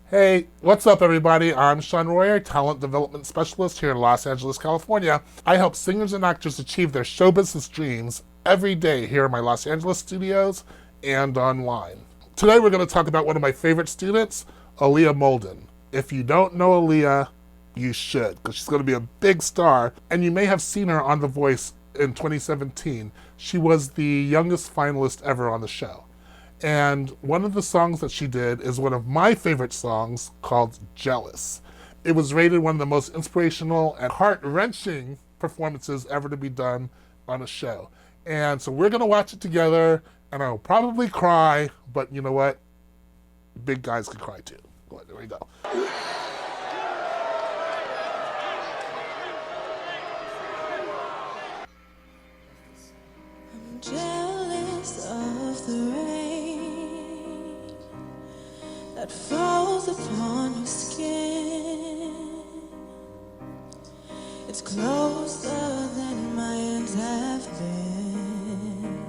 Hey, what's up, everybody? I'm Shaun Royer, Talent Development Specialist here in Los Angeles, California. I help singers and actors achieve their show business dreams every day here in my Los Angeles studios and online. Today, we're going to talk about one of my favorite students, Aliyah Moulden. If you don't know Aliyah, you should, because she's going to be a big star, and you may have seen her on The Voice in 2017. She was the youngest finalist ever on the show. And one of the songs that she did is one of my favorite songs called Jealous. It was rated one of the most inspirational and heart wrenching performances ever to be done on a show. And so we're going to watch it together, and I'll probably cry, but you know what? Big guys can cry too. There we go. I'm jealous of the rain that falls upon your skin. It's closer than my ends have been.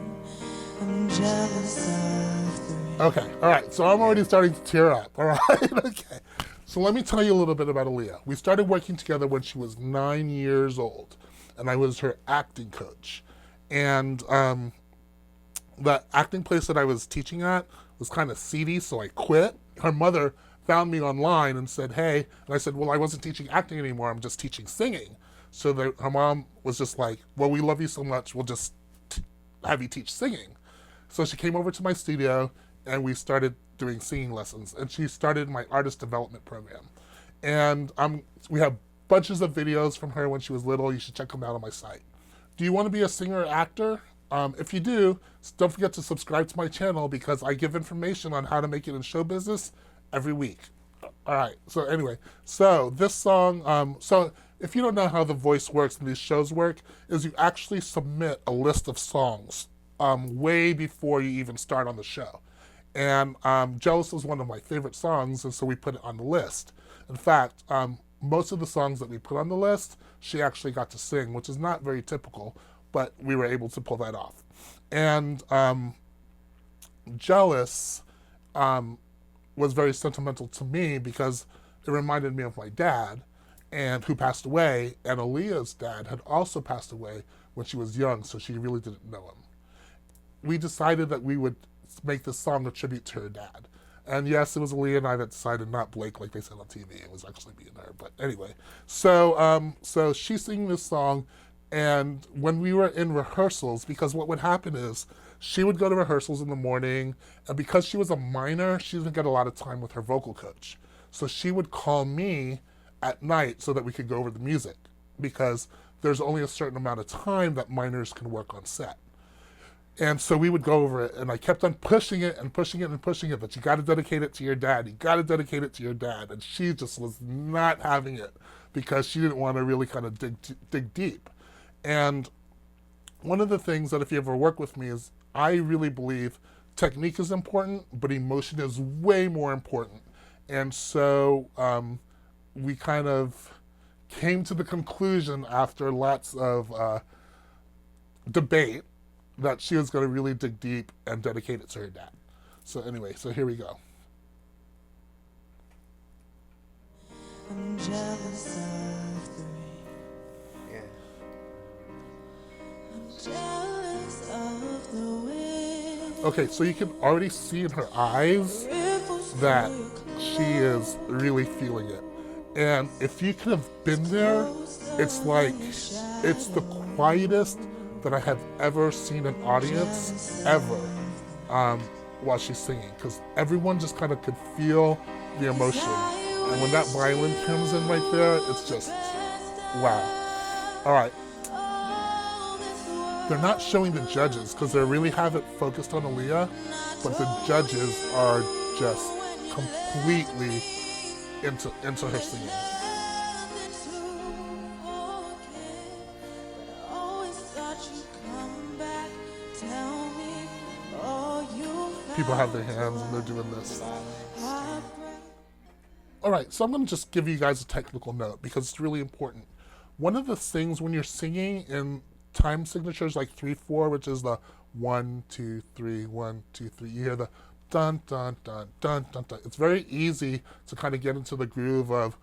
I'm jealous of the rain. Okay, all right, so I'm already starting to tear up, all right? Okay. So let me tell you a little bit about Aliyah. We started working together when she was 9 years old, and I was her acting coach. And the acting place that I was teaching at was kind of seedy, so I quit. Her mother found me online and said, hey, and I said, well, I wasn't teaching acting anymore, I'm just teaching singing. So her mom was just like, well, we love you so much, we'll just have you teach singing. So she came over to my studio and we started doing singing lessons, and she started my artist development program. And we have bunches of videos from her when she was little. You should check them out on my site. Do you want to be a singer or actor? If you do, don't forget to subscribe to my channel because I give information on how to make it in show business every week. All right, so anyway, so this song, so if you don't know how The Voice works and these shows work, is you actually submit a list of songs way before you even start on the show. And Jealous was one of my favorite songs, and so we put it on the list. In fact, most of the songs that we put on the list, she actually got to sing, which is not very typical, but we were able to pull that off. And Jealous was very sentimental to me because it reminded me of my dad, and who passed away, and Aliyah's dad had also passed away when she was young, so she really didn't know him. We decided that we would make this song a tribute to her dad. And yes, it was Aliyah and I that decided, not Blake like they said on TV. It was actually me and her. But anyway, so she's singing this song, and when we were in rehearsals, because what would happen is she would go to rehearsals in the morning, and because she was a minor, she didn't get a lot of time with her vocal coach. So she would call me at night so that we could go over the music, because there's only a certain amount of time that minors can work on set. And so we would go over it, and I kept on pushing it and pushing it and pushing it, that you got to dedicate it to your dad. You got to dedicate it to your dad. And she just was not having it because she didn't want to really kind of dig deep. And one of the things that if you ever work with me is I really believe technique is important, but emotion is way more important. And so we kind of came to the conclusion after lots of debate that she was going to really dig deep and dedicate it to her dad. So anyway, so here we go. I'm jealous of the rain. Yeah. I'm jealous of the wind. Okay, so you can already see in her eyes that she is really feeling it. And if you could have been there, it's like, it's the quietest that I have ever seen an audience ever while she's singing, because everyone just kind of could feel the emotion. And when that violin comes in right there, it's just, wow. All right. They're not showing the judges because they really have it focused on Aliyah, but the judges are just completely into her singing. People have their hands and they're doing this. All right, so I'm going to just give you guys a technical note because it's really important. One of the things when you're singing in time signatures like 3/4, which is the 1 2 3 1 2 3, you hear the dun dun dun dun dun dun. It's very easy to kind of get into the groove of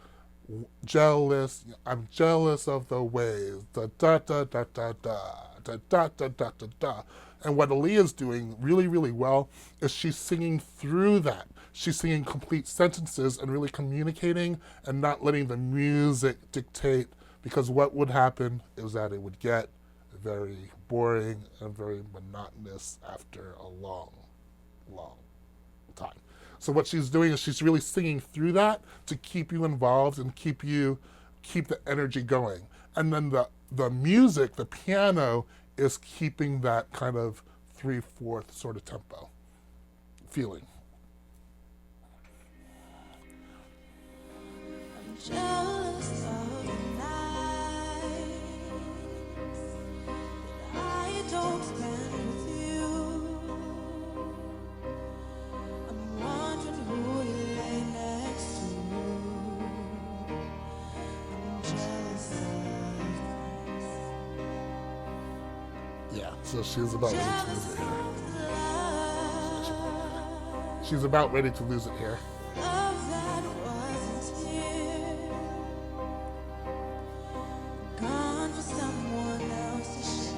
jealous. I'm jealous of the ways. Da da da da da da da da da da da da. And what Aliyah's doing really, really well is she's singing through that. She's singing complete sentences and really communicating and not letting the music dictate. Because what would happen is that it would get very boring and very monotonous after a long, long time. So what she's doing is she's really singing through that to keep you involved and keep the energy going. And then the music, the piano, is keeping that kind of 3/4 sort of tempo feeling. I'm jealous of the nights that I don't spend with you. I'm wondering who you lay next to. I'm jealous of Yeah, so she's about ready to lose it here. She's about ready to lose it here. love that wasn't here. Gone for someone else to share.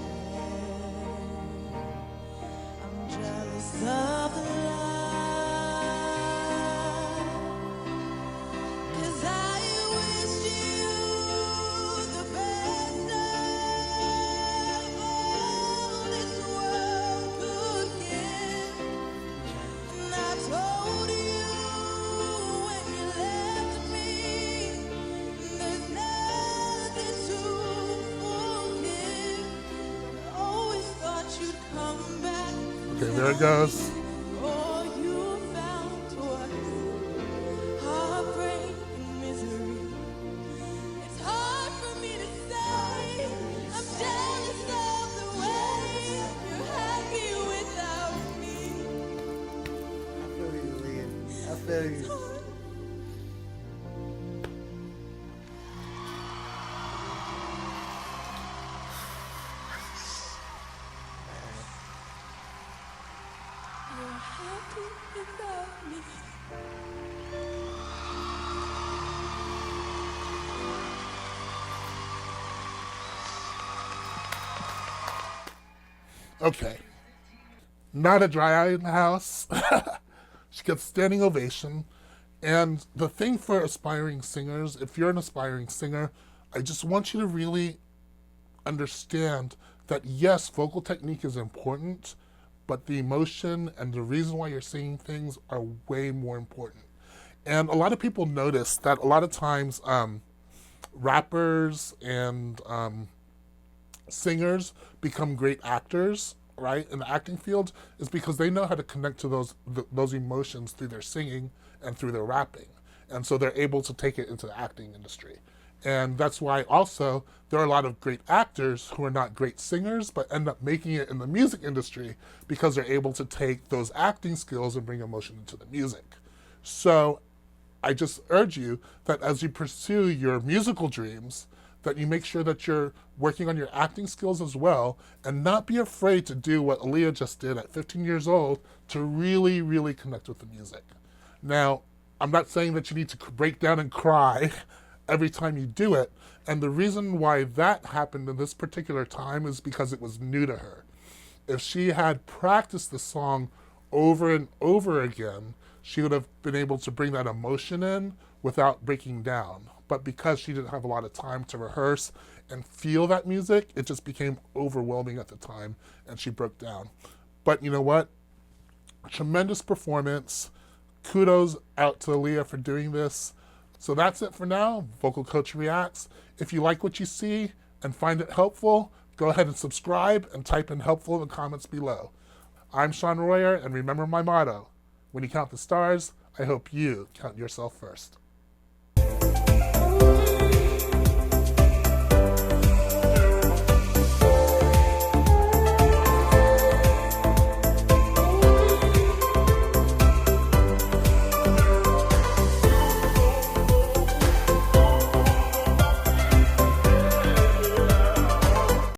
I'm jealous of the love, 'cause I wish you the best of all this world could give. And I told you when you left me, there's nothing to forgive. I always thought you'd come back. Okay, there it goes. All you found was heartbreak and misery. It's hard for me to say. I'm jealous of the way you're happy without me. I feel you, Leah. I feel you. You're happy without me. Okay. Not a dry eye in the house. She gets standing ovation. And the thing for aspiring singers, if you're an aspiring singer, I just want you to really understand that yes, vocal technique is important, but the emotion and the reason why you're singing things are way more important. And a lot of people notice that a lot of times rappers and singers become great actors, right, in the acting field, is because they know how to connect to those emotions through their singing and through their rapping. And so they're able to take it into the acting industry. And that's why also there are a lot of great actors who are not great singers, but end up making it in the music industry because they're able to take those acting skills and bring emotion into the music. So I just urge you that as you pursue your musical dreams, that you make sure that you're working on your acting skills as well, and not be afraid to do what Aliyah just did at 15 years old to really, really connect with the music. Now, I'm not saying that you need to break down and cry every time you do it, and the reason why that happened in this particular time is because it was new to her. If she had practiced the song over and over again, she would have been able to bring that emotion in without breaking down. But because she didn't have a lot of time to rehearse and feel that music, it just became overwhelming at the time, and she broke down. But you know what? Tremendous performance. Kudos out to Aliyah for doing this. So that's it for now. Vocal Coach Reacts. If you like what you see and find it helpful, go ahead and subscribe and type in helpful in the comments below. I'm Shaun Royer, and remember my motto: when you count the stars, I hope you count yourself first.